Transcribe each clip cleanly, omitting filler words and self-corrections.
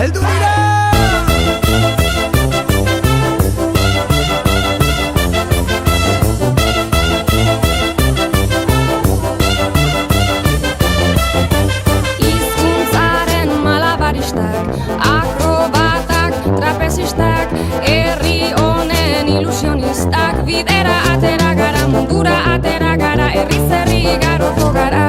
heldu dira. Hizkuntzaren malabaristak, akrobatak, trapezistak, herri honen ilusionistak, bidera atera gara, mundura atera gara, herriz herri igaroko gara.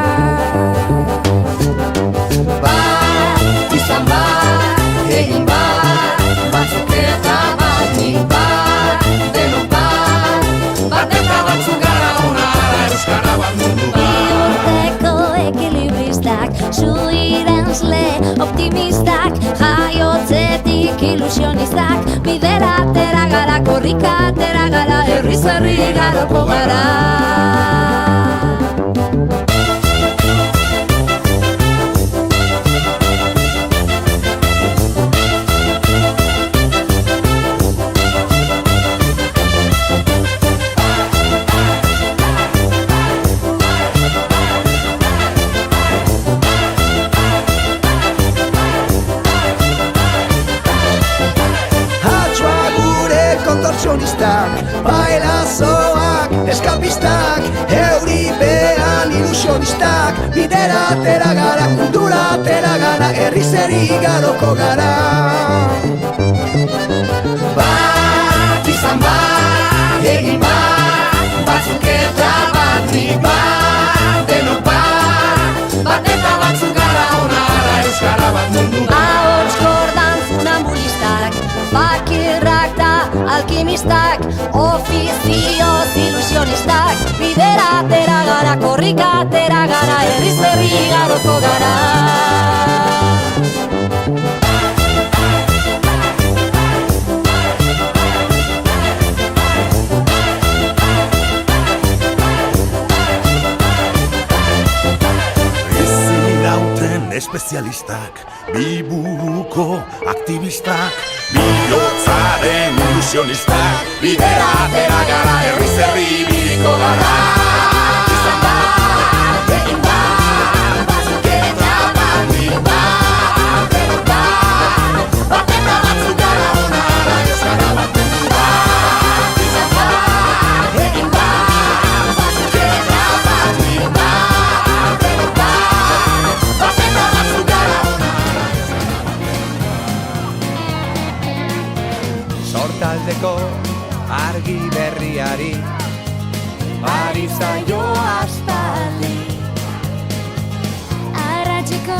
Bat, izan bat, egin bat, batzuk eta bat, nik bat, denok bat eta batzuk gara onara, euskara bat mundu bat. Bihurteko ekilibristak, zuirenzle optimistak, jaiotzetik ilusionistak, bidera atera gara, korrika atera gara, herriz herri igaroko gara. Bailazoak, eskapistak, euripean ilusionistak, bidera atera gara, mundura atera gara, herriz herri igaroko gara. Bat, izan bat, egin bat, batzuk eta bat, nik bat, denok bat eta batzuk gara onara, euskara bat mundu bat. Ahots gordan funambulistak, fakirrak da alkimistak, ofizioz ilusionistak, bidera atera gara, korrika atera gara, herriz herri igaroko gara. Espezialistak, biburuko aktivistak, bihotzaren ilusionistak, bidera atera gara, herriz herri ibiliko gara. Izan bat, egin bat, batzuk eta bat, nik bat, denok bat eta batzuk gara onara, euskara bat mundu bat. Izan bat, egin bat, batzuk eta bat, nik bat, denok bat eta batzuk gara onara. Sortaldeko argi berriari, ari zaio aspaldi. Arratxeko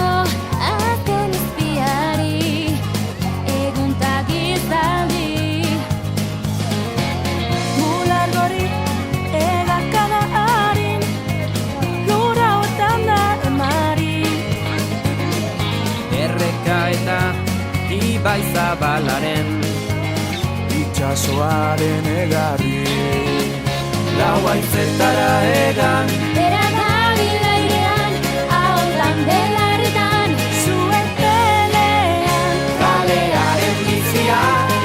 azken izpiari, eguntak izaldi. Mulargori egakada harin, lura hortan da emari. Erreka eta ibai zabalaren, Itxasoaren egarri, lau haitzetara egan, Bera dabil airean, ahotan belarritan, zuetelean. Kalearen bizia,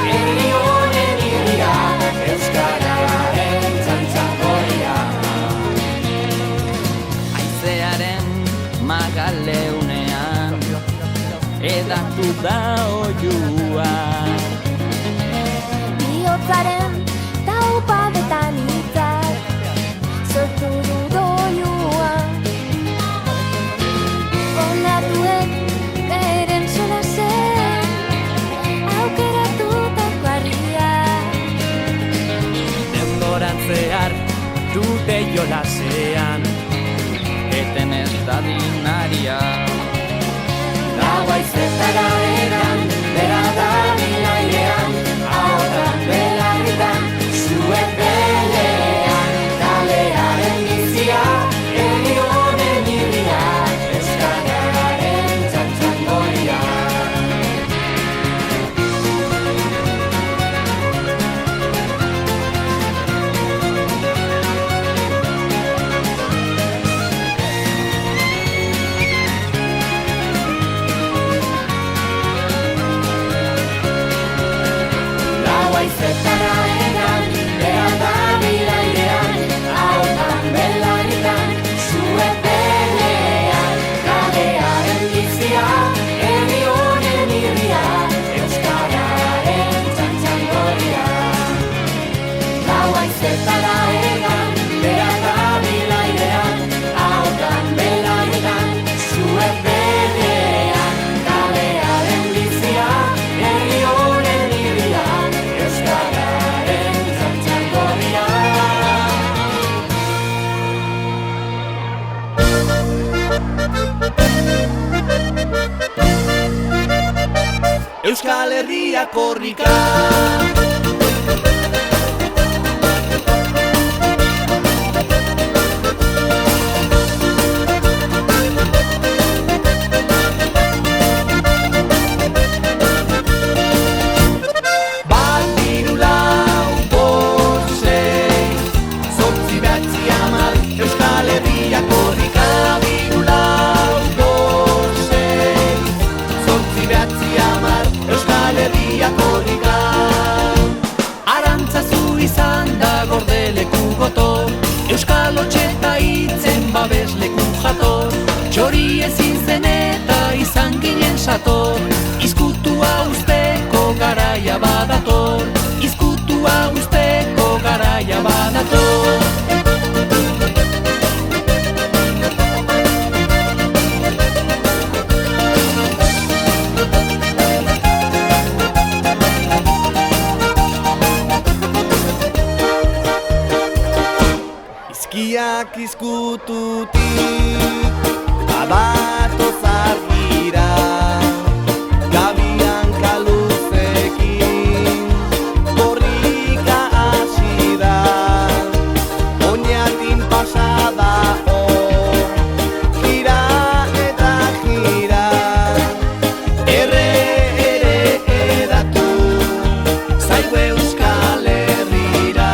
herri honen irria, euskararen txantxangoria. haizearen magaleunean, edatu da oiua. Bihotzaren taupadetan hitzak, sortu du doinua. Ondatuek beren solasen, aukeratutako harria. Denboran zehar dute jolasean, eten ez da dinaria. Lau haizetara egan, bera dabil airean, ahotan belarritan, zuetelean. Kalearen bizia, herri honen irria, euskararen txantxangoria. Herria korrika. Euskal Otxeta hitzen babesleku jator, txori ezin zen eta izan ginen sator. Izkutua usteko garaia badator, izkutua usteko garaia badator. Izkiak izkututik abatoz argira, gabian kaluzekin korrika hasi da, oñatin pasada gira eta gira, ere edatu zaigu Euskal Herrira.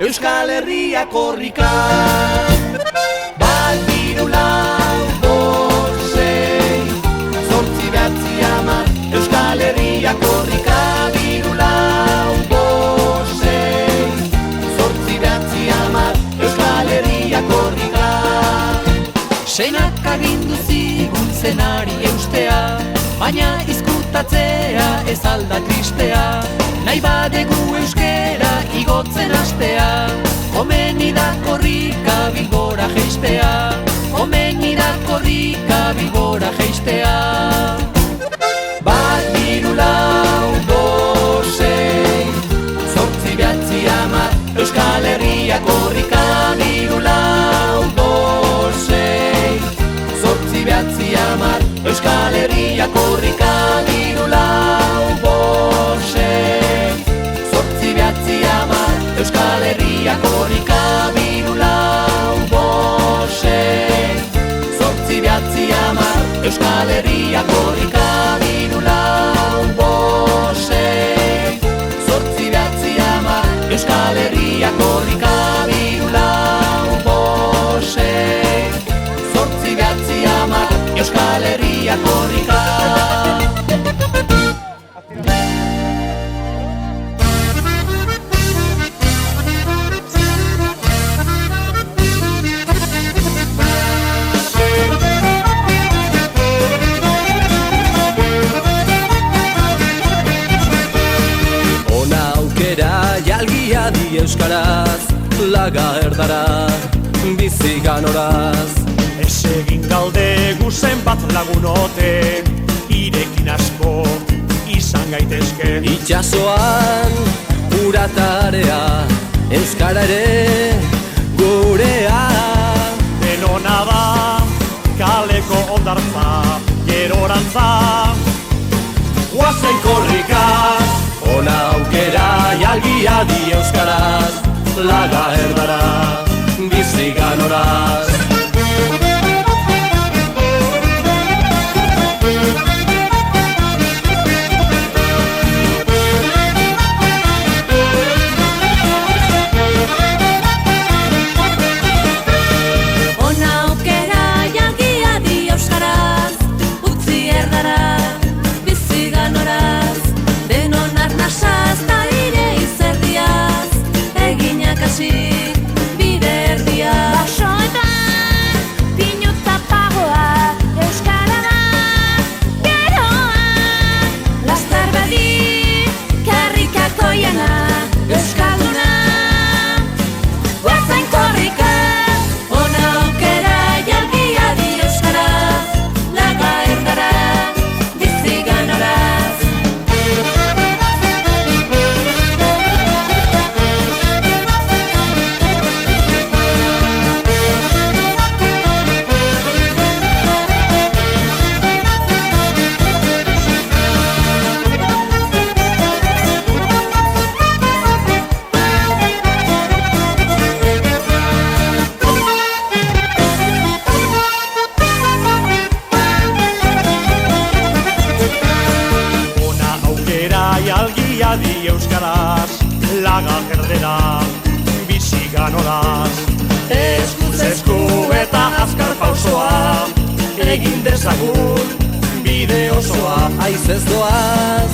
Euskal Herria korrika. Bat, hiru, lau, bost, sei, zortzi, bederatzi, hamar. Euskal Herria korrika. Hiru, lau, bost, sei, zortzi, bederatzi, hamar. Euskal Herria korrika. Senak agindu zigun zenari eustea, baina izkutatzea ez alda tristea. Nahi badegu euskera igotzen hastea, komeni da korrika Bilbora jeistea, komeni da korrika Bilbora jeistea. Bat, hiru, lau, bost, sei, zortzi, bederatzi, hamar. Euskal Herria korrika. Hiru, lau, bost, sei, zortzi, bederatzi, hamar. Euskal Herria korrika. Hiru, lau, bost, sei, zortzi, bederatzi, hamar. Euskal Herria korrika. Hiru, lau, bost, sei, zortzi, bederatzi, hamar. Euskal Herria korrika. Hiru, lau, bost, sei, zortzi, bederatzi, hamar. Euskal Herria korrika. Hiru, lau, bost, sei, zortzi, bederatzi, hamar. Euskal Herria korrika. Jalgia di euskaraz, laga erdara, bizi ganoraz. Ez egin galde guzen bat lagunote, irekin asko izan gaitezke. Itxasoan uratarea, euskara ere gurea. Denona da, kaleko ondartza, gerorantza, guazen korrika. Ona aukera jalgia di euskaraz, laga erdara, bizi ganoraz. Ona aukera jalgia di euskaraz, laga erdera, bizi ganoraz. Eskuz esku eta azkar pausoa, egin dezagun bide osoa. Aizez doaz,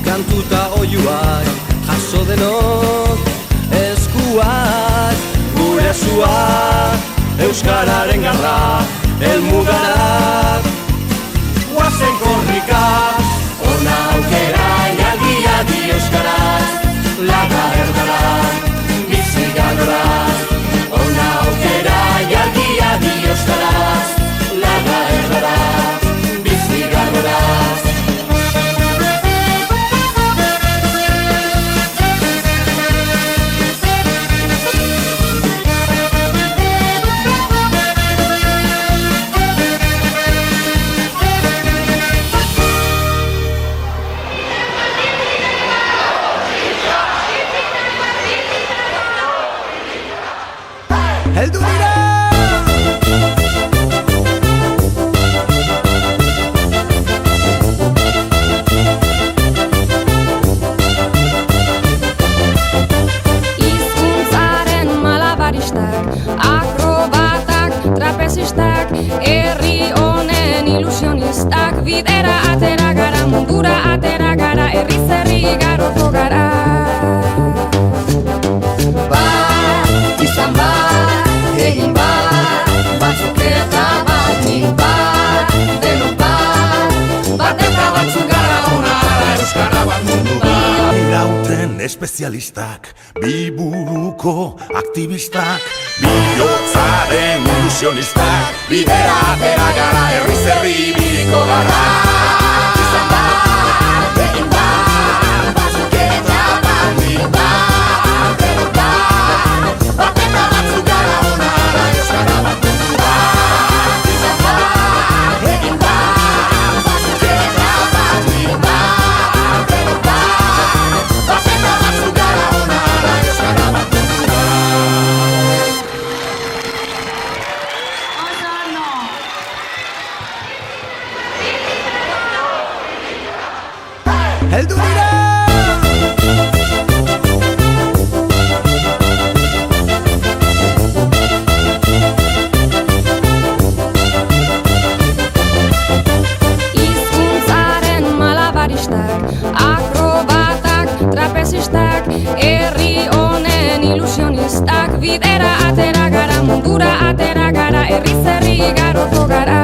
kantuta oiuak, jaso denok eskuak, gure zuak, euskararen garra, elmugarak. Guazen korrika, ona aukera, jalgia di euskaraz, laga erdara, bizi ganoraz. Ona aukera, jalgia di euskaraz, laga erdara, bizi ganoraz. Heldu dira! Hizkuntzaren malabaristak, akrobatak, trapezistak, herri honen ilusionistak, bidera atera gara, mundura atera gara, herriz herri igaroko gara. Bat, izan bat, egin bat, batzuk eta batik bat, denok bat, bat eta batzuk gara onara, euskara bat mundu bat. Irauten espezialistak, bi buruko aktivistak, bihotzaren ilusionistak, bidera atera gara, herriz herri ibiliko gara. Izan bat, egin bat, batzuk eta batik bat, denok bat, bat eta batzuk gara onara, euskara bat mundu bat. Izan bat, egin bat, batzuk eta batik bat, denok bat, bat eta batzuk gara onara, euskara bat mundu bat. Heldu dira! Hizkuntzaren malabaristak, akrobatak, trapezistak, herri honen ilusionistak, bidera atera gara, mundura atera gara, herriz herri igaroko gara.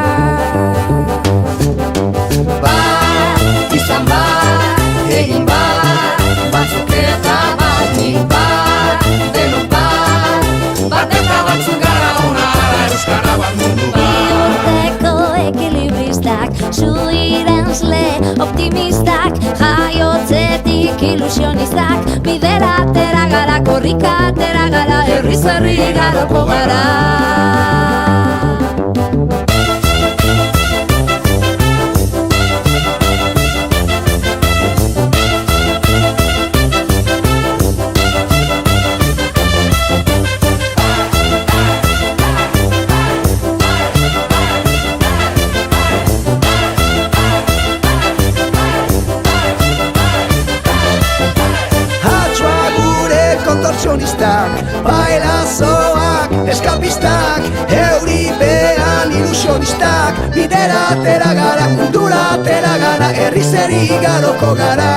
Bat, izan bat, egin bat, batzuk eta batik bat, denok bat, bat eta batzuk gara onara, euskara bat mundu bat. Bihotzeko ekilibristak, suirensle optimistak, jaiotzetik ilusionistak, bidera atera gara, korrika atera gara, herriz herri igaroko gara. Hatxoa gure kontortzionistak, bailazoak, eskapistak, euripean ilusionistak, bidera atera gara, mundura atera gara, herriz herri igaroko gara.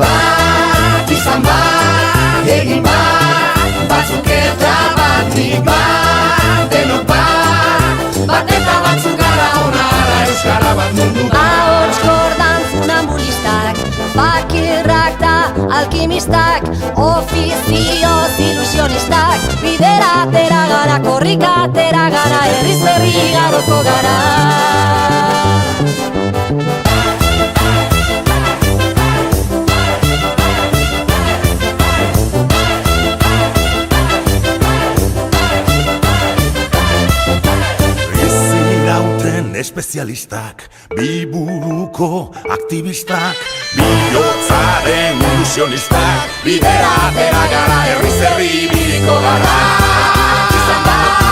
Bat, izan bat, egin bat, batzuk eta batik bat, denok bat, bat eta batzuk gara onara, euskara bat mundu bat. Ahots kordan funambulistak, fakirrak da alkimistak, ofizioz ilusionistak, bidera atera gara, korrika atera gara, herriz herri igaroko gara. Irauten espezialistak, bi buruko aktivistak, bihotzaren ilusionistak, bidera atera gara, herriz herri ibiliko gara. Izan bat,